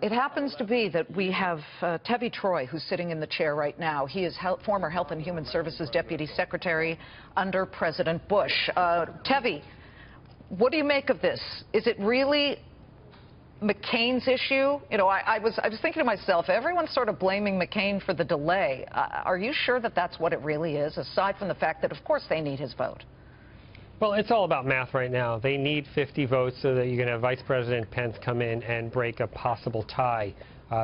It happens to be that we have Tevi Troy, who's sitting in the chair right now. He is former Health and Human Services Deputy Secretary under President Bush. Tevi, what do you make of this? Is it really McCain's issue? You know, I was thinking to myself, everyone's sort of blaming McCain for the delay. Are you sure that that's what it really is, aside from the fact that, of course, they need his vote? Well, it's all about math right now. They need 50 votes so that you can have Vice President Pence come in and break a possible tie.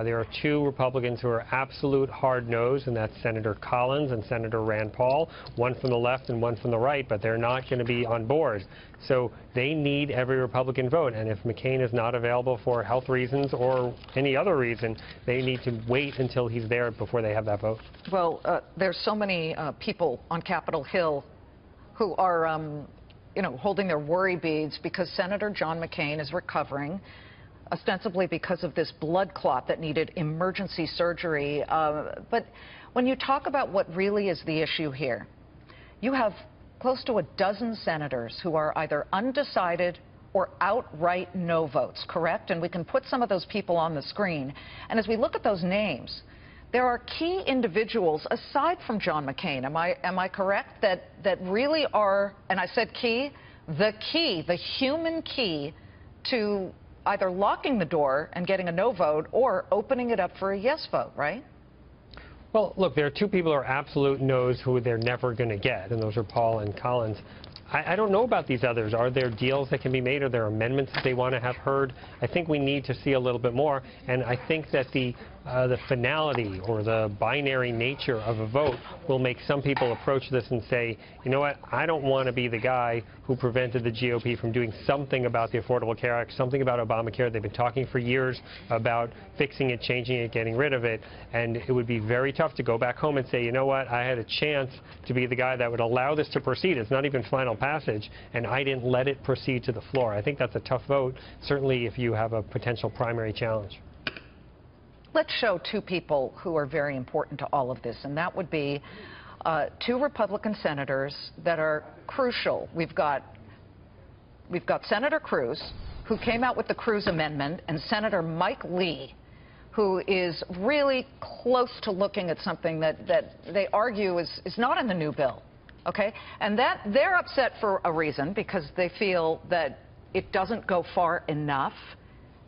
There are two Republicans who are absolute hard-nosed, and that's Senator Collins and Senator Rand Paul, one from the left and one from the right, but they're not going to be on board. So they need every Republican vote, and if McCain is not available for health reasons or any other reason, they need to wait until he's there before they have that vote. Well, there's so many people on Capitol Hill who are holding their worry beads because Senator John McCain is recovering, ostensibly because of this blood clot that needed emergency surgery. But when you talk about what really is the issue here, you have close to a dozen senators who are either undecided or outright no votes, correct? And we can put some of those people on the screen. And as we look at those names, there are key individuals, aside from John McCain, am I correct, that really are, and I said key, the human key to either locking the door and getting a no vote or opening it up for a yes vote, right? Well, look, there are two people who are absolute no's who they're never going to get, and those are Paul and Collins. I don't know about these others. Are there deals that can be made? Are there amendments that they want to have heard? I think we need to see a little bit more, and I think that the finality or the binary nature of a vote will make some people approach this and say, you know what, I don't want to be the guy who prevented the GOP from doing something about the Affordable Care Act, something about Obamacare. They've been talking for years about fixing it, changing it, getting rid of it, and it would be very tough to go back home and say, you know what, I had a chance to be the guy that would allow this to proceed. It's not even final passage, and I didn't let it proceed to the floor. I think that's a tough vote, certainly if you have a potential primary challenge. Let's show two people who are very important to all of this, and that would be two Republican senators that are crucial. We've got Senator Cruz, who came out with the Cruz Amendment, and Senator Mike Lee, who is really close to looking at something that they argue is not in the new bill. Okay? And that they're upset for a reason, because they feel that it doesn't go far enough.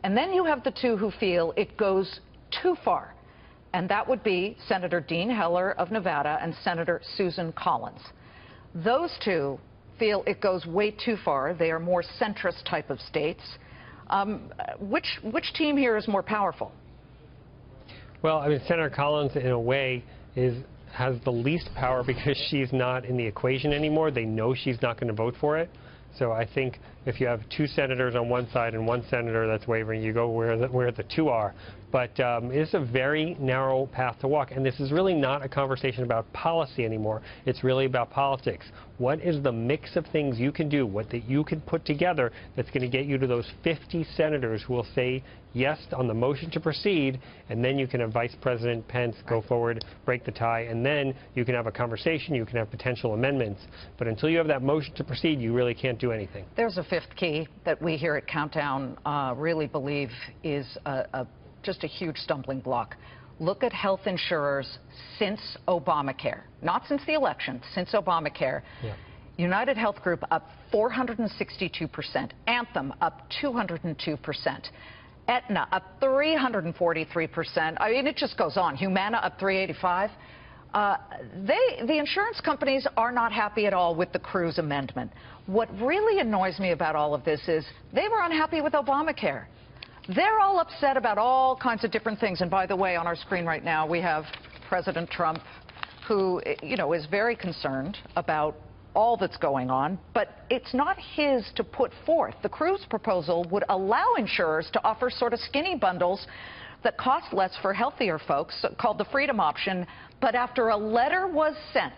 And then you have the two who feel it goes too far, and that would be Senator Dean Heller of Nevada and Senator Susan Collins. Those two feel it goes way too far. They are more centrist type of states. Which team here is more powerful? Well, I mean, Senator Collins, in a way, has the least power because she's not in the equation anymore. They know she's not going to vote for it. So I think if you have two senators on one side and one senator that's wavering, you go where the two are. But it's a very narrow path to walk. And this is really not a conversation about policy anymore. It's really about politics. What is the mix of things you can do, that you can put together that's going to get you to those 50 senators who will say yes on the motion to proceed, and then you can have Vice President Pence go forward, break the tie, and then you can have a conversation, you can have potential amendments. But until you have that motion to proceed, you really can't do anything. There's a fifth key that we here at Countdown really believe is just a huge stumbling block. Look at health insurers since Obamacare, not since the election, since Obamacare. Yeah. United Health Group up 462%, Anthem up 202%, Aetna up 343%. I mean, it just goes on. Humana up 385%. The insurance companies are not happy at all with the Cruz Amendment. What really annoys me about all of this is they were unhappy with Obamacare. They're all upset about all kinds of different things. And by the way, on our screen right now, we have President Trump, who, is very concerned about all that's going on, but it's not his to put forth. The Cruz proposal would allow insurers to offer sort of skinny bundles that cost less for healthier folks, called the Freedom Option. But after a letter was sent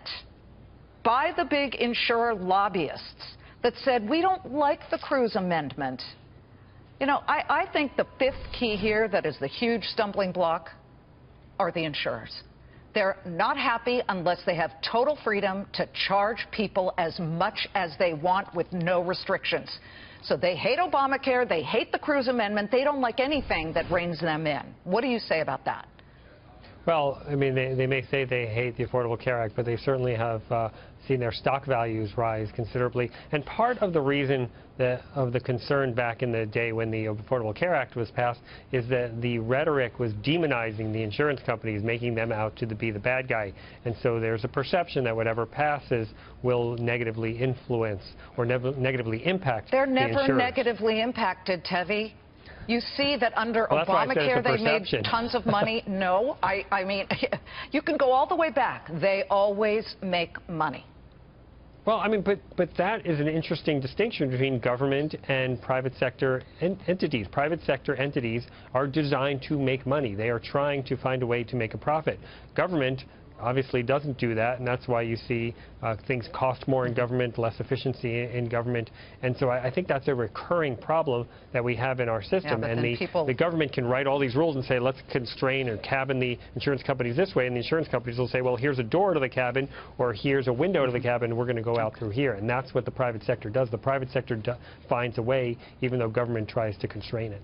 by the big insurer lobbyists that said, we don't like the Cruz Amendment, I think the fifth key here that is the huge stumbling block are the insurers. They're not happy unless they have total freedom to charge people as much as they want with no restrictions. So they hate Obamacare, they hate the Cruz Amendment, they don't like anything that reins them in. What do you say about that? Well, I mean, they may say they hate the Affordable Care Act, but they certainly have seen their stock values rise considerably. And part of the reason of the concern back in the day when the Affordable Care Act was passed is that the rhetoric was demonizing the insurance companies, making them out to be the bad guy. And so there's a perception that whatever passes will negatively influence or negatively impact the insurers. They're never negatively impacted, Tevi. You see that under Obamacare they made tons of money. No, I mean, you can go all the way back. They always make money. Well, I mean, but that is an interesting distinction between government and private sector entities. Private sector entities are designed to make money. They are trying to find a way to make a profit. Government obviously doesn't do that, and that's why you see things cost more in government, less efficiency in government. And so I think that's a recurring problem that we have in our system. Yeah, and the government can write all these rules and say, let's constrain or cabin the insurance companies this way, and the insurance companies will say, well, here's a door to the cabin, or here's a window to the cabin, we're going to go out through here. And that's what the private sector does. The private sector finds a way, even though government tries to constrain it.